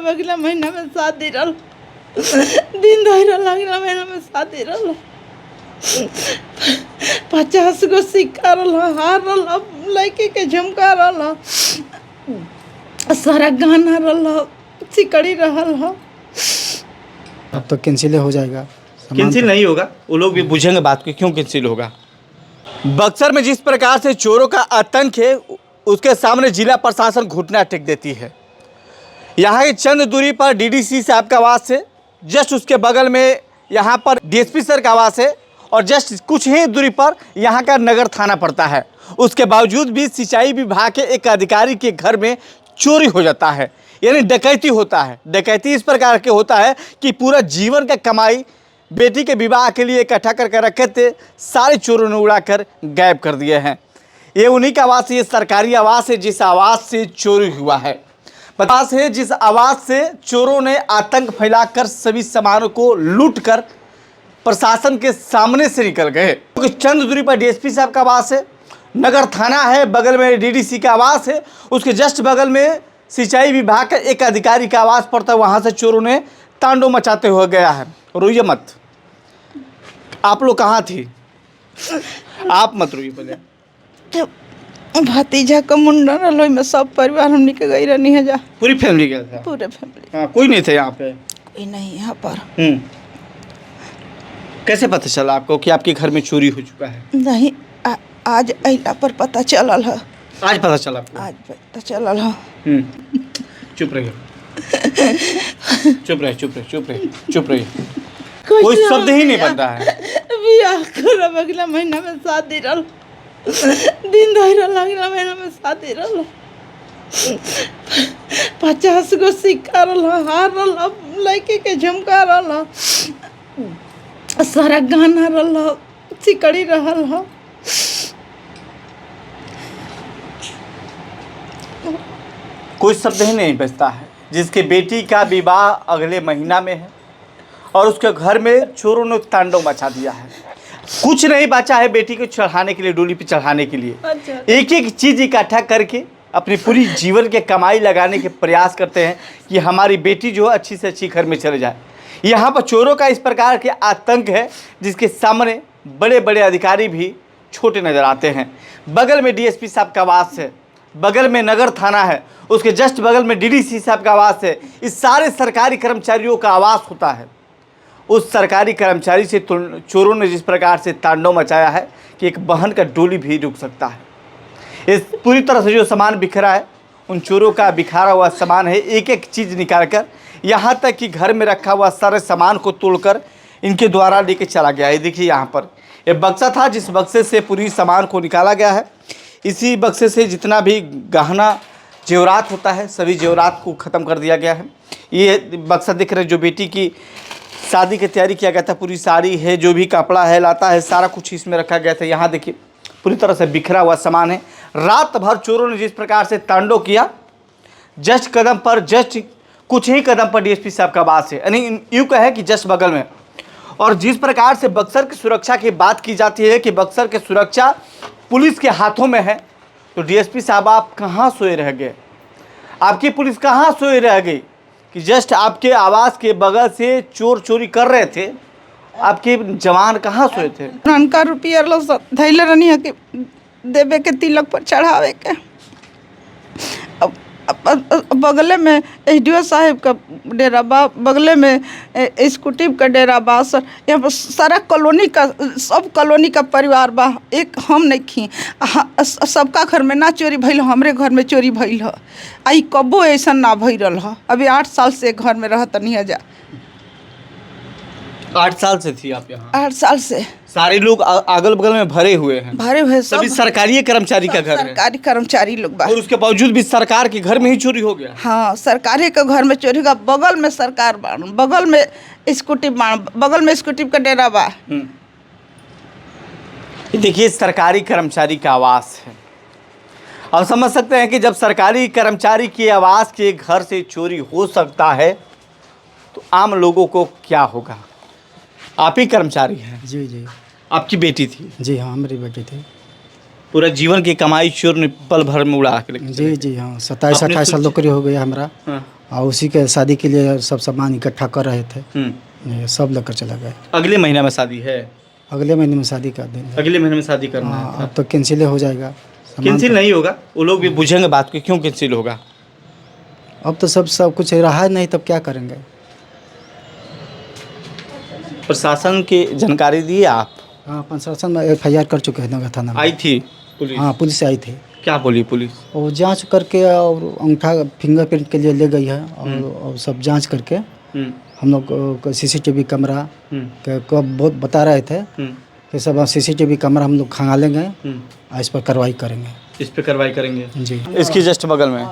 खराब अगला महीना में शादी रहा दिन दहरा अगला महीना में शादी रहा 50 गो सिक्का रहा हार रहा लड़के के झुमका रहा सारा गहना रहा सिकड़ी रहा। अब तो कैंसिल हो जाएगा। कैंसिल नहीं होगा, वो लोग भी बुझेंगे बात को, क्यों कैंसिल होगा। बक्सर में जिस प्रकार से चोरों का आतंक है उसके सामने जिला प्रशासन घुटना टेक देती है। यहाँ की चंद दूरी पर डीडीसी साहब का आवास है, जस्ट उसके बगल में यहाँ पर डीएसपी सर का आवास है और जस्ट कुछ ही दूरी पर यहाँ का नगर थाना पड़ता है। उसके बावजूद भी सिंचाई विभाग के एक अधिकारी के घर में चोरी हो जाता है, यानी डकैती होता है। डकैती इस प्रकार के होता है कि पूरा जीवन का कमाई बेटी के विवाह के लिए इकट्ठा करके रखे थे, सारे चोरों ने उड़ाकर गायब कर दिए हैं। ये उन्हीं का आवास है, ये सरकारी आवास है जिस आवास से चोरी हुआ है। आवास है जिस आवास से चोरों ने आतंक फैलाकर सभी सामानों को लूटकर प्रशासन के सामने से निकल गए। क्योंकि चंद दूरी पर डीएसपी साहब का आवास है, नगर थाना है, बगल में डीडीसी का आवास है, उसके जस्ट बगल में सिंचाई विभाग का एक अधिकारी का आवास पड़ता है। वहाँ से चोरों ने तांडव मचाते हुए गया है। रोइए मत, आप लोग कहाँ थी? आप मत रोइए पहले। भतीजा का मुंडन रहा में सब परिवार हमने के गई रहनी है जा। पूरी फैमिली गया था? पूरे फैमिली। हाँ, कोई नहीं थे यहाँ पे? कोई नहीं यहाँ पर। कैसे पता चला आपको कि आपके घर में चोरी हो चुका है? नहीं आज अइला पर पता चलल है। आज पता चला आपको? आज पता चलल है। चुप रहिए, चुप रहे, चुप रहे, चुप रहे, चुप रहिए। कोई शब्द ही नहीं बनता है। बियाह करब अगला महीना में शादी रहा दिन दहरा अगला महीना में शादी रहा 50 गो सिक्का रहा हार रहा लड़के के झुमका रहा सारा गहना रहा सिकड़ी रहा। कोई शब्द ही नहीं बचता है जिसके बेटी का विवाह अगले महीना में है और उसके घर में चोरों ने तांडव मचा दिया है। कुछ नहीं बचा है बेटी को चढ़ाने के लिए, डोली पे चढ़ाने के लिए। अच्छा। एक एक चीज़ इकट्ठा करके अपनी पूरी जीवन के कमाई लगाने के प्रयास करते हैं कि हमारी बेटी जो है अच्छी से अच्छी घर में चले जाए। यहाँ पर चोरों का इस प्रकार के आतंक है जिसके सामने बड़े बड़े अधिकारी भी छोटे नज़र आते हैं। बगल में डीएसपी साहब का आवास है, बगल में नगर थाना है, उसके जस्ट बगल में डीडीसी साहब का आवास है। इस सारे सरकारी कर्मचारियों का आवास होता है। उस सरकारी कर्मचारी से चोरों ने जिस प्रकार से तांडव मचाया है कि एक बहन का डोली भी रुक सकता है। इस पूरी तरह से जो सामान बिखरा है, उन चोरों का बिखरा हुआ सामान है। एक एक चीज़ निकाल कर, यहाँ तक कि घर में रखा हुआ सारे सामान को तोड़कर इनके द्वारा लेके चला गया है। देखिए यहाँ पर ये बक्सा था जिस बक्से से पूरी सामान को निकाला गया है। इसी बक्से से जितना भी गहना जेवरात होता है सभी जेवरात को ख़त्म कर दिया गया है। ये बक्सा दिख रहा है जो बेटी की शादी की तैयारी किया गया था, पूरी साड़ी है, जो भी कपड़ा है, लाता है, सारा कुछ इसमें रखा गया था। यहाँ देखिए पूरी तरह से बिखरा हुआ सामान है। रात भर चोरों ने जिस प्रकार से तांडव किया, जस्ट कदम पर, जस्ट कुछ ही कदम पर डीएसपी साहब का आवास है, यानी यूँ कहे कि जस्ट बगल में। और जिस प्रकार से बक्सर की सुरक्षा की बात की जाती है कि बक्सर की सुरक्षा पुलिस के हाथों में है, तो डीएसपी साहब आप कहाँ सोए रह गए? आपकी पुलिस कहाँ सोए रह गई कि जस्ट आपके आवास के बगल से चोर चोरी कर रहे थे? आपके जवान कहाँ सोए थे? नानका रुपया धैले रहनी है कि देवे के तिलक पर चढ़ावे के। बगले में एसडीओ साहब का डेरा बा, बगले में स्कूटी का डेरा बा। सर यहाँ पर सारा कॉलोनी का, सब कॉलोनी का परिवार बा। एक हम नहीं खी, सबका घर में ना चोरी भइल, हमरे घर में चोरी भइल है। आई कबो ऐसा ना भइल है। अभी 8 साल से घर में रहत नहीं है जा। 8 साल से थी आप यहाँ? 8 साल से। सारे लोग अगल बगल में भरे हुए हैं? भरे हुए सभी सरकारी कर्मचारी का घर है? सरकारी कर्मचारी लोग बा। और उसके बावजूद भी सरकार के घर में ही चोरी हो गया? हाँ, सरकारी के घर में चोरी का। बगल में सरकार बा, बगल में स्कूटी बा, बगल में स्कूटी का डेरा बा। देखिए सरकारी कर्मचारी का आवास है। अब समझ सकते हैं कि जब सरकारी कर्मचारी के आवास के घर से चोरी हो सकता है तो आम लोगों को क्या होगा। आप ही कर्मचारी हैं? जी जी। आपकी बेटी थी? जी हाँ, मेरी बेटी थी। पूरा जीवन की कमाई चोर ने पल भर में उड़ा के जी जी हाँ, 27-28 साल नौकरी हो गया हमारा। हाँ। और उसी के शादी के लिए सब सामान इकट्ठा कर रहे थे। ये सब लेकर चला गए। अगले महीना में शादी है, अगले महीने में शादी कर देंगे। अगले महीने में शादी करना हाँ, है। अब तो कैंसिल हो जाएगा। सामान कैंसिल तो- नहीं होगा, वो लोग भी बुझेंगे बात को, क्यों कैंसिल होगा। अब तो सब कुछ रहा नहीं, तब क्या करेंगे। प्रशासन की जानकारी दी आप? हाँ, प्रशासन में FIR कर चुके हैं नगर थाना में। आई थी पुलिस? हाँ, पुलिस से आई थी। क्या बोली पुलिस? वो जांच करके और अंगूठा फिंगरप्रिंट के लिए ले गई है और सब जांच करके हम लोग CCTV कैमरा के कब बहुत बता रहे थे कि सब CCTV कैमरा हम लोग खंगालेंगे और इस पर कार्रवाई करेंगे। इस पे कार्रवाई करेंगे जी। इसकी जस्ट बगल में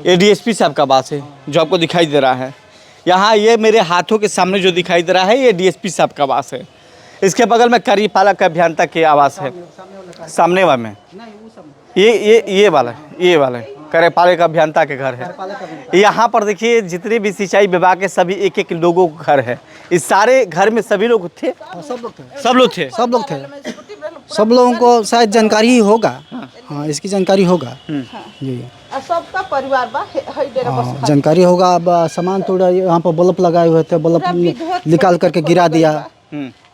ये DSP साहब का आवास है जो आपको दिखाई दे रहा है। यहाँ ये मेरे हाथों के सामने जो दिखाई दे रहा है ये DSP साहब का आवास है। इसके बगल में कार्यपालक अभियंता के आवास है। सामने वाले में ये वाला कार्यपालक अभियंता के घर है। यहाँ पर देखिए जितने भी सिंचाई विभाग के सभी एक एक लोगों का घर है। इस सारे घर में सभी लोग थे, सब लोग थे। सब लोग थे। सब लोगों को शायद जानकारी ही होगा। हाँ, इसकी जानकारी होगा जी। सबका परिवार बा डेरा हाँ, जानकारी होगा। अब सामान तोड़ा, यहाँ पर बल्ब लगाए हुए थे, बल्ब निकाल करके गिरा दिया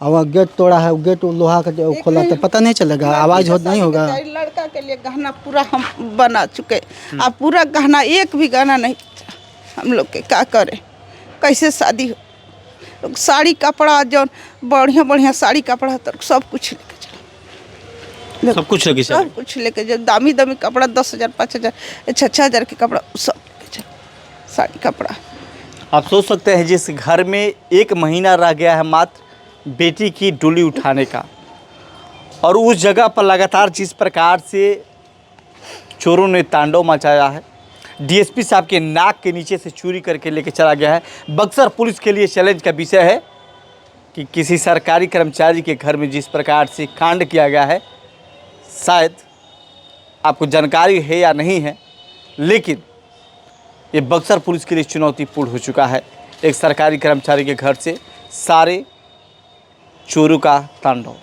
और वहाँ गेट तोड़ा है, गेट लोहा का जो खोला तो पता नहीं चलेगा, आवाज़ हो नहीं होगा। लड़का के लिए गहना पूरा हम बना चुके, अब पूरा गहना एक भी गहना नहीं हम लोग के क्या करे, कैसे शादी हो। लोग साड़ी कपड़ा जो बढ़िया बढ़िया साड़ी कपड़ा तो सब कुछ लेके चलो, सब कुछ लेके चले। सब कुछ लेके जो दामी दामी कपड़ा 10,000 5,000 6,000 के कपड़ा सब लेके चलो, साड़ी कपड़ा। आप सोच सकते हैं जिस घर में 1 महीना रह गया है मात्र बेटी की डोली उठाने का, और उस जगह पर लगातार जिस प्रकार से चोरों ने तांडव मचाया है, DSP साहब के नाक के नीचे से चोरी करके लेके चला गया है। बक्सर पुलिस के लिए चैलेंज का विषय है कि किसी सरकारी कर्मचारी के घर में जिस प्रकार से कांड किया गया है, शायद आपको जानकारी है या नहीं है, लेकिन ये बक्सर पुलिस के लिए चुनौतीपूर्ण हो चुका है। एक सरकारी कर्मचारी के घर से सारे चोरों का तांडव।